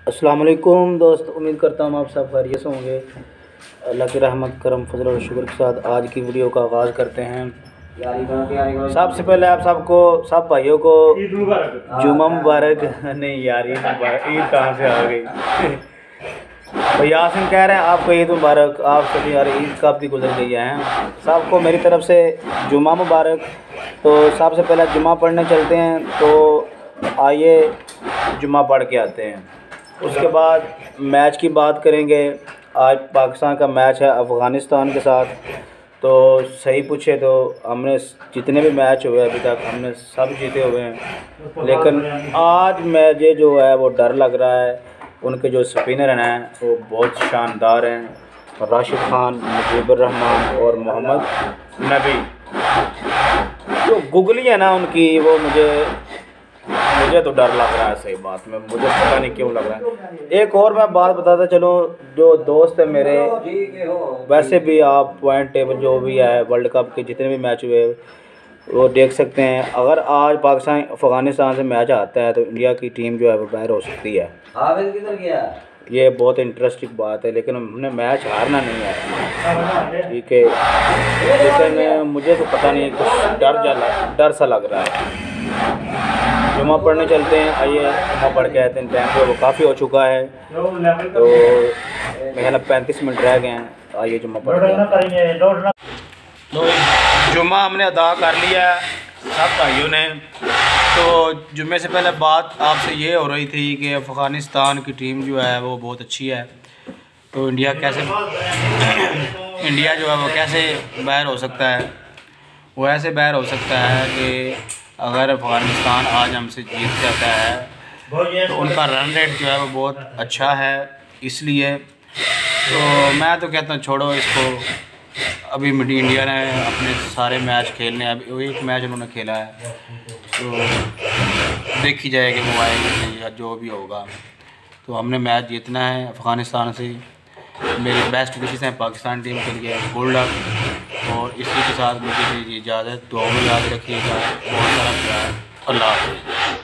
अस्सलाम वालेकुम दोस्त, उम्मीद करता हूँ आप सब खैरियत से होंगे। अल्लाह की रहमत करम फजल और शुक्र के साथ आज की वीडियो का आगाज़ करते हैं। सबसे पहले आप सबको, सब भाइयों को जुम्मा मुबारक। नहीं यार, ईद कहाँ से आ गई। तो यासिन कह रहे हैं आपको ईद मुबारक। आप सभी यार ईद कब की गुजर गई है। सबको मेरी तरफ से जुम्मा मुबारक। तो सबसे पहले जुम्मा पढ़ने चलते हैं, तो आइए जुम्मा पढ़ के आते हैं। उसके बाद मैच की बात करेंगे। आज पाकिस्तान का मैच है अफ़गानिस्तान के साथ। तो सही पूछे तो हमने जितने भी मैच हुए अभी तक हमने सब जीते हुए हैं, लेकिन आज मुझे जो है वो डर लग रहा है। उनके जो स्पिनर हैं वो बहुत शानदार हैं, राशिद खान, मुजीबुर रहमान और मोहम्मद नबी। जो गुगली है ना उनकी, वो मुझे तो डर लग रहा है। सही बात में मुझे पता नहीं क्यों लग रहा है। एक और मैं बात बताता चलो, जो दोस्त है मेरे, वैसे भी आप पॉइंट टेबल जो भी है वर्ल्ड कप के जितने भी मैच हुए वो देख सकते हैं। अगर आज पाकिस्तान अफ़गानिस्तान से मैच आता है तो इंडिया की टीम जो है वो बाहर हो सकती है। किधर गया? ये बहुत इंटरेस्टिंग बात है, लेकिन हमने मैच हारना नहीं है, ठीक है। लेकिन मुझे तो पता नहीं, कुछ डर सा लग रहा है। जुम्मा पढ़ने चलते हैं, आइए जुम्मा पढ़ के आते हैं। टाइम तो वो काफ़ी हो चुका है, तो मेरा 35 मिनट रह गए हैं। आइए जुम्मा पढ़ के। तो जुम्मा हमने अदा कर लिया है सब भाइयों ने। तो जुम्मे से पहले बात आपसे ये हो रही थी कि अफ़गानिस्तान की टीम जो है वो बहुत अच्छी है। तो इंडिया जो है वो कैसे बाहर हो सकता है। वो ऐसे बाहर हो सकता है कि अगर अफ़गानिस्तान आज हमसे जीत जाता है तो उनका रन रेट जो है वो बहुत अच्छा है। इसलिए तो मैं तो कहता हूँ छोड़ो इसको। अभी इंडिया ने अपने सारे मैच खेलने, अभी एक मैच उन्होंने खेला है, तो देखी जाएगी मोबाइल से या जो भी होगा। तो हमने मैच जीतना है अफ़गानिस्तान से। मेरी बेस्ट विशेस हैं पाकिस्तान टीम के लिए। Good luck. और इसी के साथ मुझे इजाज़त, दुआ में याद रखिएगा। बहुत सारा प्यार। अल्लाह हाफ़िज़।